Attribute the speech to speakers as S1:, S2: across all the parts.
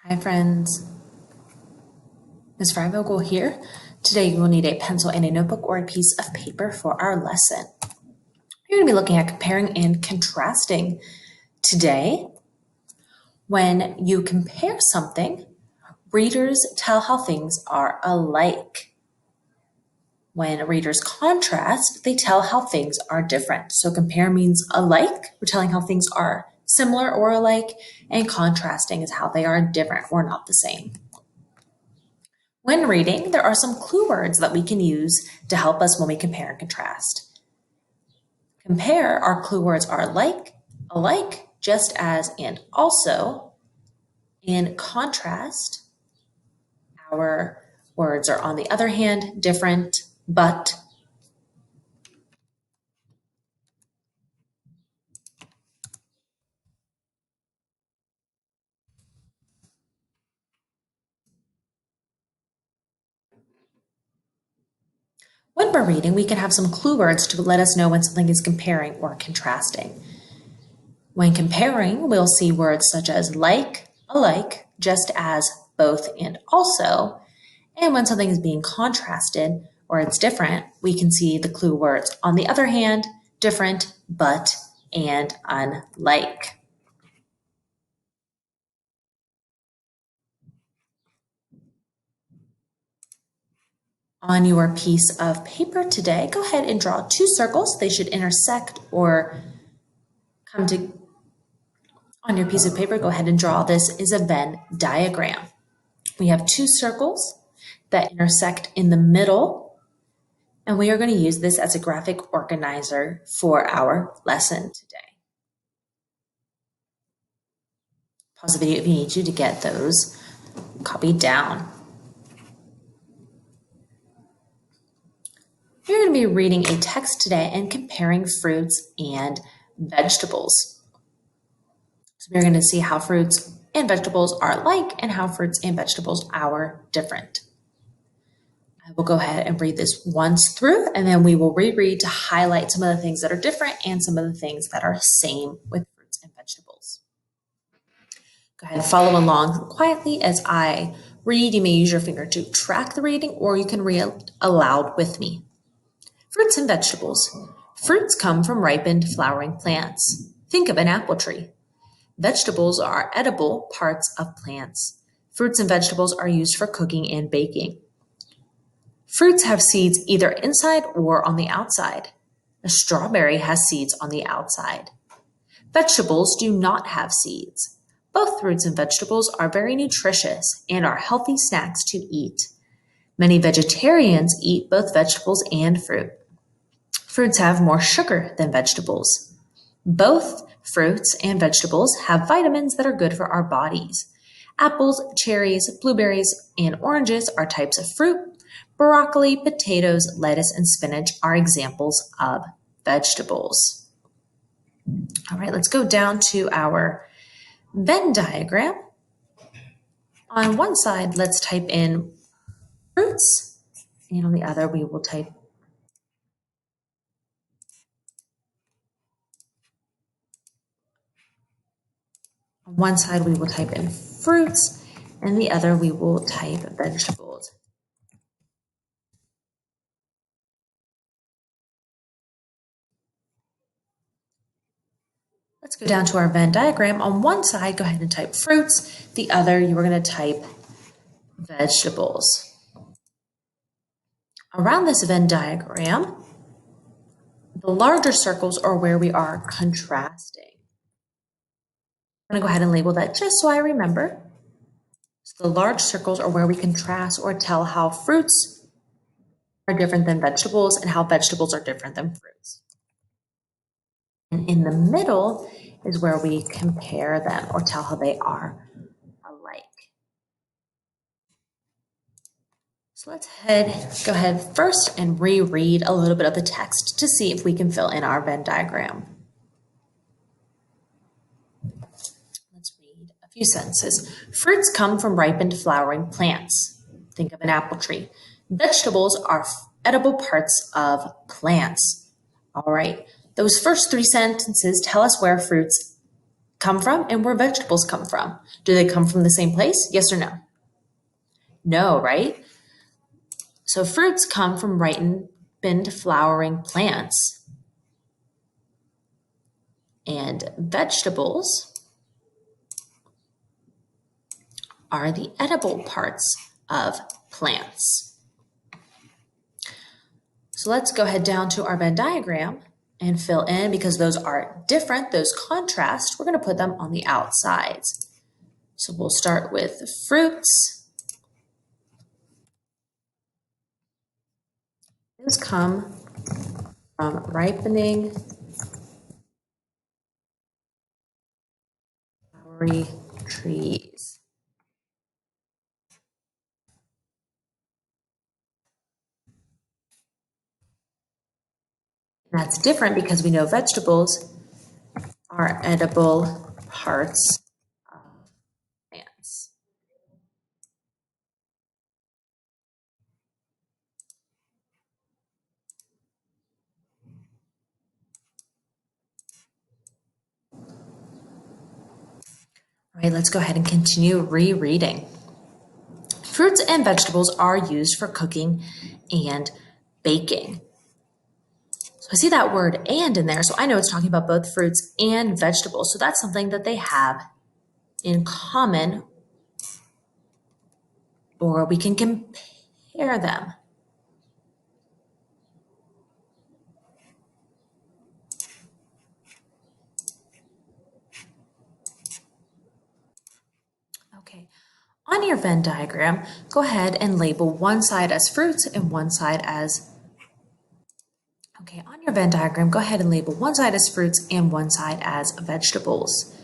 S1: Hi friends, Ms. Freivogel here. Today you will need a pencil and a notebook or a piece of paper for our lesson. You're going to be looking at comparing and contrasting. Today, when you compare something, readers tell how things are alike. When readers contrast, they tell how things are different. So compare means alike, we're telling how things are similar or alike, and contrasting is how they are different or not the same. When reading, there are some clue words that we can use to help us when we compare and contrast. Compare, our clue words are like, alike, just as, and also. In contrast, our words are, on the other hand, different, but. When we're reading, we can have some clue words to let us know when something is comparing or contrasting. When comparing, we'll see words such as like, alike, just as, both, and also. And when something is being contrasted or it's different, we can see the clue words, on the other hand, different, but, and unlike. On your piece of paper today, go ahead and draw two circles. They should intersect or come to. On your piece of paper, go ahead and draw. This is a Venn diagram. We have two circles that intersect in the middle, and we are going to use this as a graphic organizer for our lesson today. Pause the video if you need to get those copied down. You're going to be reading a text today and comparing fruits and vegetables. So we're going to see how fruits and vegetables are alike and how fruits and vegetables are different. I will go ahead and read this once through, and then we will reread to highlight some of the things that are different and some of the things that are same with fruits and vegetables. Go ahead and follow along quietly as I read. You may use your finger to track the reading, or you can read aloud with me. Fruits and vegetables. Fruits come from ripened flowering plants. Think of an apple tree. Vegetables are edible parts of plants. Fruits and vegetables are used for cooking and baking. Fruits have seeds either inside or on the outside. A strawberry has seeds on the outside. Vegetables do not have seeds. Both fruits and vegetables are very nutritious and are healthy snacks to eat. Many vegetarians eat both vegetables and fruit. Fruits have more sugar than vegetables. Both fruits and vegetables have vitamins that are good for our bodies. Apples, cherries, blueberries, and oranges are types of fruit. Broccoli, potatoes, lettuce, and spinach are examples of vegetables. All right, let's go down to our Venn diagram. On one side, let's type in fruits, and on the other, we will type on one side we will type in fruits, and the other we will type vegetables. Let's go down to our Venn diagram. On one side, go ahead and type fruits. The other, you are going to type vegetables. Around this Venn diagram, the larger circles are where we are contrasting. I'm going to go ahead and label that just so I remember. So the large circles are where we contrast or tell how fruits are different than vegetables and how vegetables are different than fruits. And in the middle is where we compare them or tell how they are alike. So let's go ahead first and reread a little bit of the text to see if we can fill in our Venn diagram. Let's read a few sentences. Fruits come from ripened flowering plants. Think of an apple tree. Vegetables are edible parts of plants. All right, those first three sentences tell us where fruits come from and where vegetables come from. Do they come from the same place? Yes or no? No, right? So fruits come from ripened flowering plants, and vegetables are the edible parts of plants. So let's go ahead down to our Venn diagram and fill in, because those are different, those contrast, we're going to put them on the outsides. So we'll start with fruits. Those come from ripening flowery trees. And that's different because we know vegetables are edible parts of plants. All right, let's go ahead and continue rereading. Fruits and vegetables are used for cooking and baking. So I see that word "and" in there, so I know it's talking about both fruits and vegetables. So that's something that they have in common, or we can compare them. Okay, on your Venn diagram, go ahead and label one side as fruits and one side as on your Venn diagram, go ahead and label one side as fruits and one side as vegetables.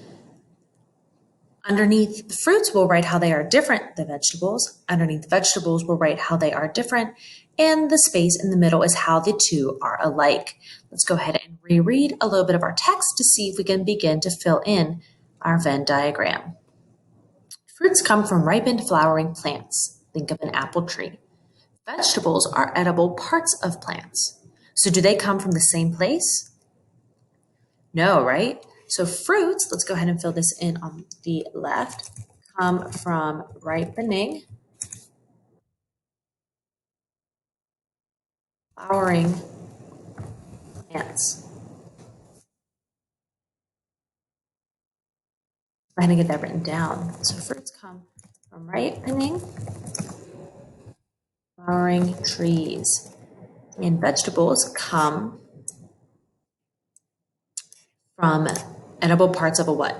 S1: Underneath the fruits, we'll write how they are different than vegetables. Underneath the vegetables, we'll write how they are different. And the space in the middle is how the two are alike. Let's go ahead and reread a little bit of our text to see if we can begin to fill in our Venn diagram. Fruits come from ripened flowering plants. Think of an apple tree. Vegetables are edible parts of plants. So do they come from the same place? No, right? So fruits, let's go ahead and fill this in on the left, come from ripening, flowering plants. Go ahead and get that written down. So fruits come from ripening, flowering trees. And vegetables come from edible parts of a what?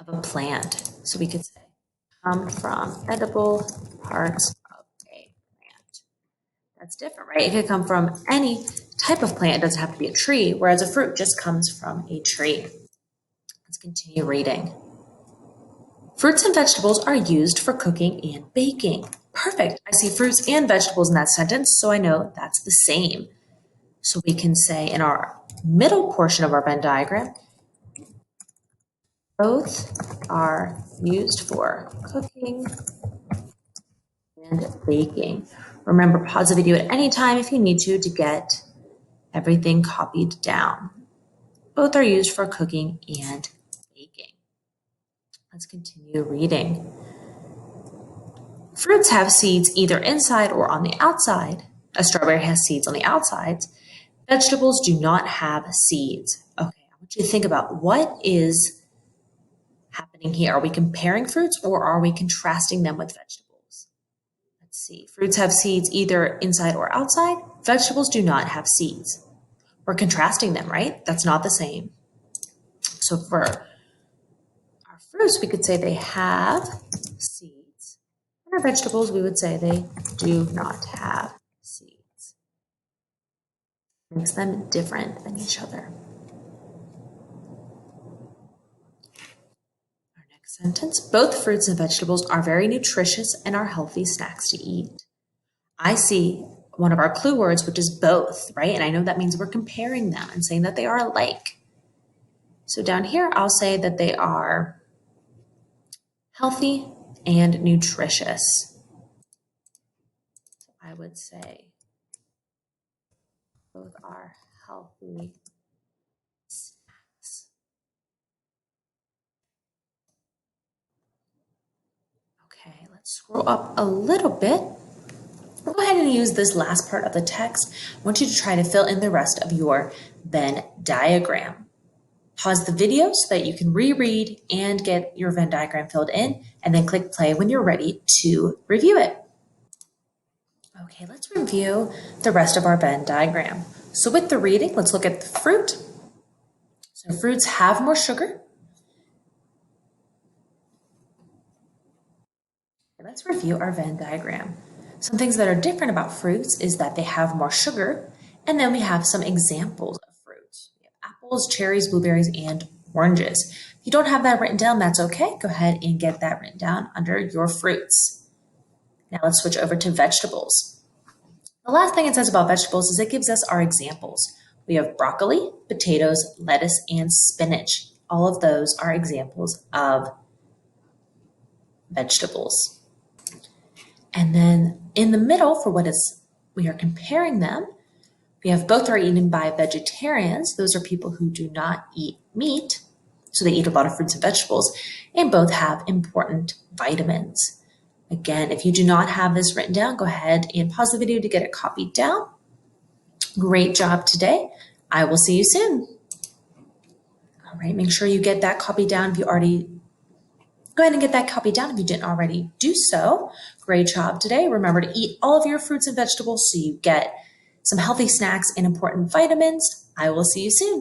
S1: Of a plant. So we could say come from edible parts of a plant. That's different, right? It could come from any type of plant. It doesn't have to be a tree, whereas a fruit just comes from a tree. Let's continue reading. Fruits and vegetables are used for cooking and baking. Perfect. I see fruits and vegetables in that sentence, so I know that's the same. So we can say in our middle portion of our Venn diagram, both are used for cooking and baking. Remember, pause the video at any time if you need to get everything copied down. Both are used for cooking and baking. Let's continue reading. Fruits have seeds either inside or on the outside. A strawberry has seeds on the outsides. Vegetables do not have seeds. Okay, I want you to think about what is happening here. Are we comparing fruits or are we contrasting them with vegetables? Let's see. Fruits have seeds either inside or outside. Vegetables do not have seeds. We're contrasting them, right? That's not the same. So for our fruits, we could say they have seeds. And our vegetables, we would say they do not have seeds. Makes them different than each other. Our next sentence, both fruits and vegetables are very nutritious and are healthy snacks to eat. I see one of our clue words, which is both, right? And I know that means we're comparing them and saying that they are alike. So down here, I'll say that they are healthy and nutritious. So I would say both are healthy snacks. Scroll up a little bit. Go ahead and use this last part of the text. I want you to try to fill in the rest of your Venn diagram. Pause the video so that you can reread and get your Venn diagram filled in, and then click play when you're ready to review it. Okay, let's review the rest of our Venn diagram. So with the reading, let's look at the fruit. So fruits have more sugar. Let's review our Venn diagram. Some things that are different about fruits is that they have more sugar, and then we have some examples of fruits. We have apples, cherries, blueberries, and oranges. If you don't have that written down, that's okay. Go ahead and get that written down under your fruits. Now let's switch over to vegetables. The last thing it says about vegetables is it gives us our examples. We have broccoli, potatoes, lettuce, and spinach. All of those are examples of vegetables. And then in the middle, for what is we are comparing them, we have both are eaten by vegetarians. Those are people who do not eat meat, so they eat a lot of fruits and vegetables, and both have important vitamins. Again, if you do not have this written down, go ahead and pause the video to get it copied down. Great job today. I will see you soon. All right, make sure you get that copied down if you already Go ahead and get that copy down if you didn't already do so. Great job today. Remember to eat all of your fruits and vegetables so you get some healthy snacks and important vitamins. I will see you soon.